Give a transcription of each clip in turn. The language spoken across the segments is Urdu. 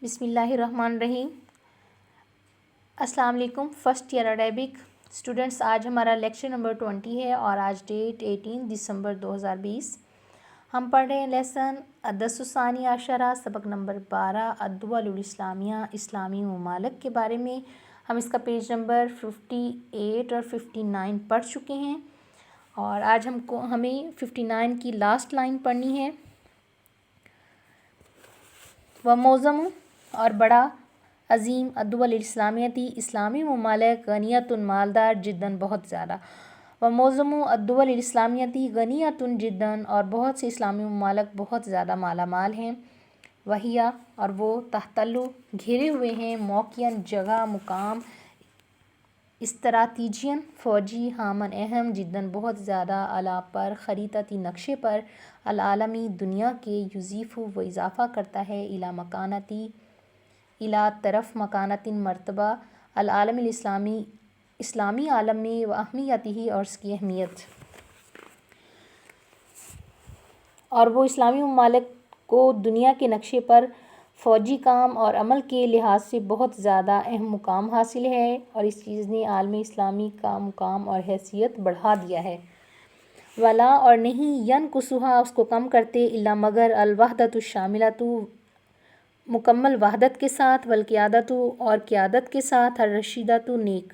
بسم اللہ الرحمن الرحیم۔ السلام علیکم فرسٹ ایئر عربک اسٹوڈنٹس، آج ہمارا لیکچر نمبر 20 ہے اور آج ڈیٹ 18 دسمبر 2020۔ ہم پڑھ رہے ہیں لیسن الدرس الثانی عشرہ، سبق نمبر 12 الدول الاسلامیہ، اسلامی ممالک کے بارے میں۔ ہم اس کا پیج نمبر 58 اور 59 پڑھ چکے ہیں اور آج ہمیں 59 کی لاسٹ لائن پڑھنی ہے۔ وہ موزم اور بڑا عظیم الدول الاسلامیتی، اسلامی ممالک غنیۃ مالدار جداً بہت زیادہ۔ وہ موزم الدول الاسلامیتی غنیۃ جداً، اور بہت سے اسلامی ممالک بہت زیادہ مالا مال ہیں۔ وہیا اور وہ تحتلو گھیرے ہوئے ہیں، موقعاً جگہ مقام، استراتیجین فوجی، ہامن اہم جداً بہت زیادہ، علا پر خریطتی نقشے پر، العالمی دنیا کے، یضیف وہ اضافہ کرتا ہے، الی مکانتی الی طرف مکانت مرتبہ، العالم الاسلامی اسلامی عالم میں، و اہمیتہ اور اس کی اہمیت، اور وہ اسلامی ممالک کو دنیا کے نقشے پر فوجی کام اور عمل کے لحاظ سے بہت زیادہ اہم مقام حاصل ہے، اور اس چیز نے عالم اسلامی کا مقام اور حیثیت بڑھا دیا ہے۔ ولا اور نہیں، ینقصھا اس کو کم کرتے، الا مگر، الوحدۃ الشاملۃ مکمل وحدت کے ساتھ، والقیادۃ اور قیادت کے ساتھ، الرشیدۃ نیک۔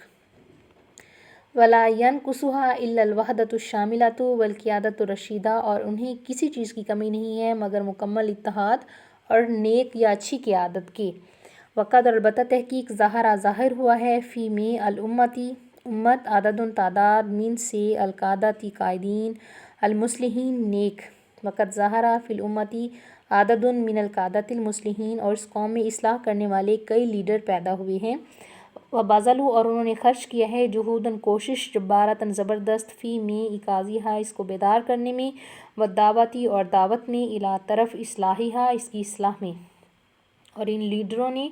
ولا ینقصھا الا الوحدۃ الشاملۃ والقیادۃ الرشیدہ، اور انہیں کسی چیز کی کمی نہیں ہے مگر مکمل اتحاد اور نیک یا اچھی قیادت کے۔ وقد البتہ تحقیق، ظاہر ہوا ہے، فی میں الامتی امت، عدد تعداد، من سے القادۃ قائدین، المصلحین نیک۔ وقد ظہر فی الامتی عدد من القادۃ المصلحین، اور اس قوم میں اصلاح کرنے والے کئی لیڈر پیدا ہوئے ہیں۔ وبذلوا اور انہوں نے خرچ کیا ہے، جہوداً کوشش، جبارۃ زبردست، فی میں ایقاظھا اس کو بیدار کرنے میں، والدعوۃ اور دعوت میں، الی طرف اصلاحھا اس کی اصلاح میں۔ اور ان لیڈروں نے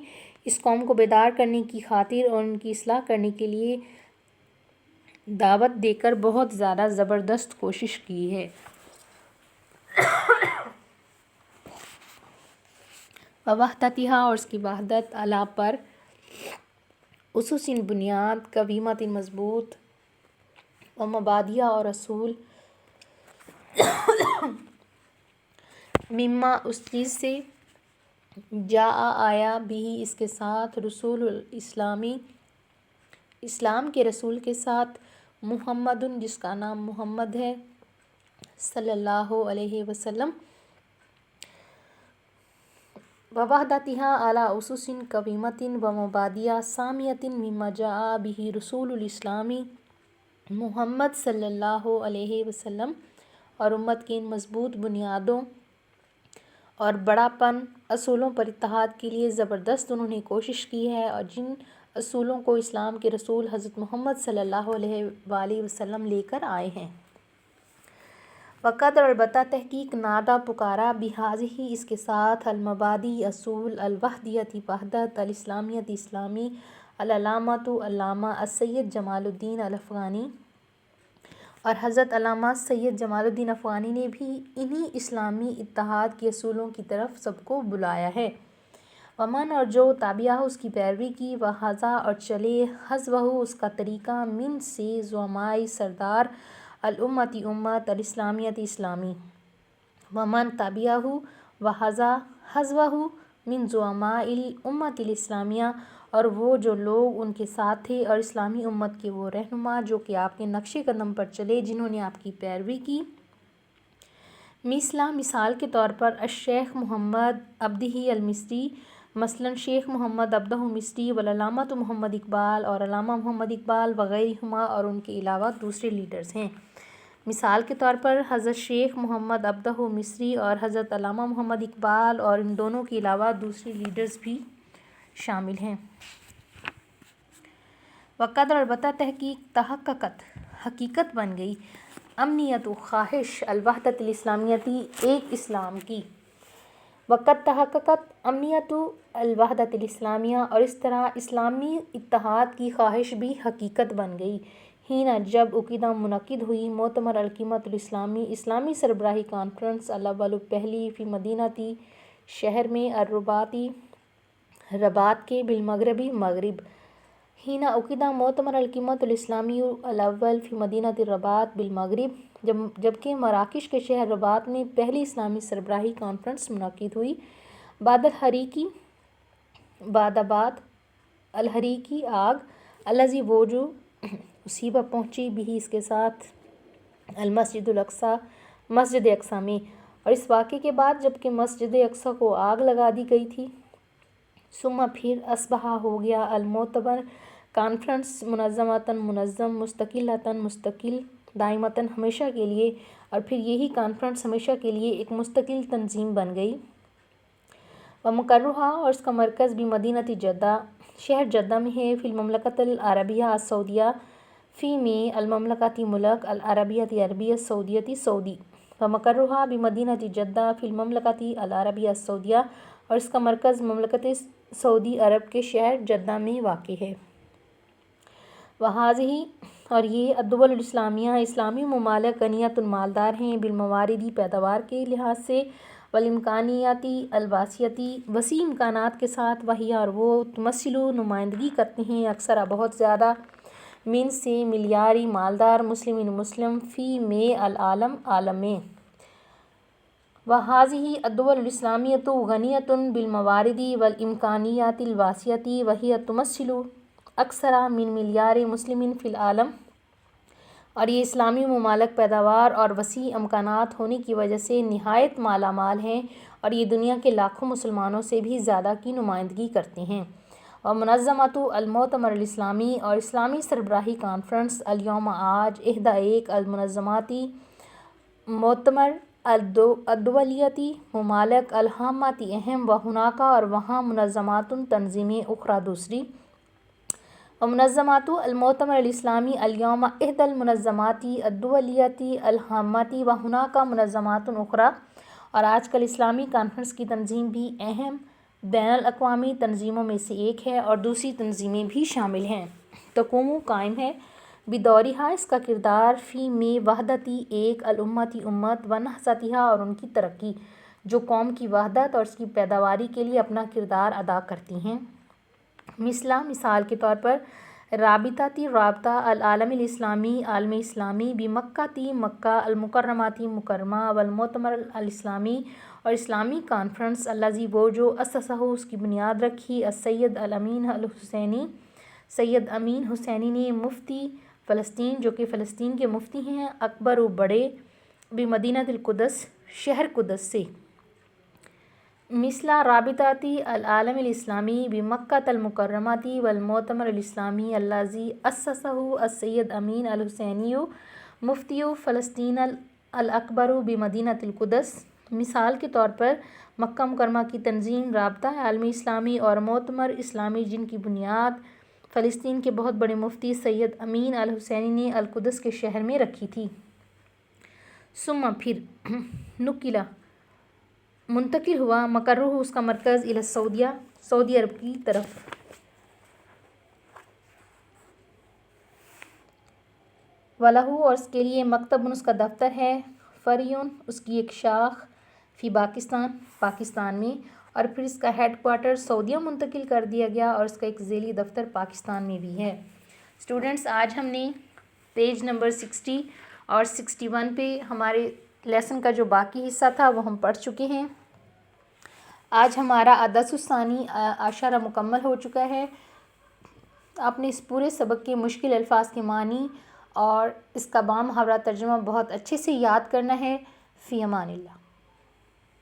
اس قوم کو بیدار کرنے کی خاطر اور ان کی اصلاح کرنے کے لیے دعوت دے کر بہت زیادہ زبردست کوشش کی ہے۔ ووحدتھا اور اس کی وحدت، علی پر اسس بنیاد، قویمۃ مضبوط، ومبادئ اور اصول، مما اس چیز سے، جاء آیا، بھی اس کے ساتھ، رسول الاسلامی اسلام کے رسول کے ساتھ، محمد جس کا نام محمد ہے، صلی اللہ علیہ وسلم۔ ووحدتھا علی اسس قویمۃ ومبادئ سامیۃ، مما جاء بہ رسول الاسلامی محمد صلی اللہ علیہ وسلم، اور امت کی ان مضبوط بنیادوں اور بڑا پن اصولوں پر اتحاد کے لیے زبردست انہوں نے کوشش کی ہے، اور جن اصولوں کو اسلام کے رسول حضرت محمد صلی اللہ علیہ وآلہ وسلم لے کر آئے ہیں۔ وقد البتہ تحقیق، نادیٰ پکارا، بہذہ اس کے ساتھ، المبادئ اصول، الوحدیۃ وحدت، الاسلامیۃ اسلامی، العلامۃ علامہ، السید جمال الدین الافغانی اور حضرت علامہ سید جمال الدین افغانی نے بھی انہی اسلامی اتحاد کے اصولوں کی طرف سب کو بلایا ہے۔ ومن اور جو تابعہ اس کی پیروی کی، وحظا اور چلے، حذوہ اس کا طریقہ، من سے زعماء سردار، الامتی امت، الاسلامیۃ اسلامی۔ ومن تبعہ وحظا حذوہ من زعماء الامۃ الاسلامیہ، اور وہ جو لوگ ان کے ساتھ تھے اور اسلامی امت کے وہ رہنما جو کہ آپ کے نقش قدم پر چلے، جنہوں نے آپ کی پیروی کی، مثال کے طور پر، الشیخ محمد عبدہ المصری، مثلاً شیخ محمد عبدہ مصری، والعلامۃ محمد اقبال اور علامہ محمد اقبال، وغیرہما اور ان کے علاوہ دوسرے لیڈرز ہیں۔ مثال کے طور پر حضرت شیخ محمد عبدہ مصری اور حضرت علامہ محمد اقبال اور ان دونوں کے علاوہ دوسرے لیڈرز بھی شامل ہیں۔ وقد البتہ تحقیق، تحققت حقیقت بن گئی، امنیت خواہش، الوحدۃ الاسلامیتی ایک اسلام کی۔ وقد تحققت امنیت الوحدۃ الاسلامیہ، اور اس طرح اسلامی اتحاد کی خواہش بھی حقیقت بن گئی، حین جب عقیدہ منعقد ہوئی، مؤتمر القمۃ الاسلامی اسلامی سربراہی کانفرنس، الاول پہلی، فی مدینۃ شہر میں، الرباط رباط کے بالمغربی مغرب. حين عقد مؤتمر القمة الإسلامي الأول في مدينة الرباط بالمغرب. جبکہ مراکش کے شہر رباط میں پہلی اسلامی سربراہی کانفرنس منعقد ہوئی. بعد الحریکی آگ الذی وہ جو اصیبہ پہنچی بھی اس کے ساتھ المسجد الاقصی مسجد اقصی میں. اور اس واقعے کے بعد جبکہ مسجد اقصی کو آگ لگا دی گئی تھی. ثم پھر اصبح ہو گیا المؤتمر کانفرنس منظمتاً منظم مستقلتاً مستقل دائمتاً ہمیشہ کے لیے. اور پھر یہی کانفرنس ہمیشہ کے لیے ایک مستقل تنظیم بن گئی. ومقرها اور اس کا مرکز بھی مدینہ جدہ شہر جدہ میں ہے. فی المملکۃ العربیہ السعودیہ فی میں المملکتی ملک العربیہ عربیہ سعودیتی سعودی. ومقرها بمدینہ جدہ فی المملکۃ العربیہ السعودیہ اور اس کا مرکز مملکت سعودی عرب کے شہر جدہ میں واقع ہے. وہذہ اور یہ الدول الاسلامیہ اسلامی ممالک غنیۃ مالدار ہیں بالمواردی پیداوار کے لحاظ سے والامکانیاتی الواسعتی وسیع امکانات کے ساتھ. وہی اور وہ تمثل نمائندگی کرتے ہیں اکثر بہت زیادہ من سے ملیاری مالدار مسلم فی میں العالم عالم میں. وہذہ الدول الاسلامیۃ غنیۃ بالموارد والامکانیات الواسعۃ وہی تمثل اکثر من ملیار مسلم فی العالم. اور یہ اسلامی ممالک پیداوار اور وسیع امکانات ہونے کی وجہ سے نہایت مالا مال ہیں اور یہ دنیا کے لاکھوں مسلمانوں سے بھی زیادہ کی نمائندگی کرتے ہیں. ومنظمۃ المؤتمر الاسلامی اور اسلامی سربراہی کانفرنس الیوم آج ایک المنظماتی مؤتمر الدولیتی ممالک الہاماتی اہم و ہناکا اور وہاں منظمات تنظیمیں اخرى دوسری. ومنظمات المؤتمر الاسلامی الیوم المنظمات الدولیتی الہاماتی و ہناکا منظمات اخرى اور آج کل اسلامی کانفرنس کی تنظیم بھی اہم بین الاقوامی تنظیموں میں سے ایک ہے اور دوسری تنظیمیں بھی شامل ہیں. تقوم قائم ہے بدورها اس کا کردار فی میں وحدتی ایک الامتی امت و نہضتها اور ان کی ترقی جو قوم کی وحدت اور اس کی پیداواری کے لیے اپنا کردار ادا کرتی ہیں. مثال کے طور پر رابطہ العالم الاسلامی عالم اسلامی بمکہ مکہ المکرماتی مکرمہ والمؤتمر الاسلامی اور اسلامی کانفرنس الذی وہ جو اسسہ اس کی بنیاد رکھی السید سید امین حسینی نے مفتی فلسطین جو کہ فلسطین کے مفتی ہیں اکبر و بڑے بمدینہ القدس شہر قدس سے. مثل رابطہ العالم الاسلامی بمکہ المکرمہ والمؤتمر الاسلامی الذی اسسہ السید امین الحسینی مفتی فلسطین الاکبر بمدینہ القدس. مثال کے طور پر مکہ مکرمہ کی تنظیم رابطہ عالم اسلامی اور مؤتمر اسلامی جن کی بنیاد فلسطین کے بہت بڑے مفتی سید امین الحسینی نے القدس کے شہر میں رکھی تھی. ثم پھر نقل منتقل ہوا مقرہ اس کا مرکز الی السعودیہ سعودی عرب کی طرف. وَلَهُ اور اس کے لیے مکتب اس کا دفتر ہے فریون اس کی ایک شاخ فی پاکستان میں اور پھر اس کا ہیڈ کوارٹر سعودیہ منتقل کر دیا گیا اور اس کا ایک ذیلی دفتر پاکستان میں بھی ہے. اسٹوڈنٹس آج ہم نے پیج نمبر 60 اور 61 پہ ہمارے لیسن کا جو باقی حصہ تھا وہ ہم پڑھ چکے ہیں. آج ہمارا الدرس الثانی عشرہ مکمل ہو چکا ہے. آپ نے اس پورے سبق کے مشکل الفاظ کے معنی اور اس کا بامحاورہ ترجمہ بہت اچھے سے یاد کرنا ہے. فی امان اللہ.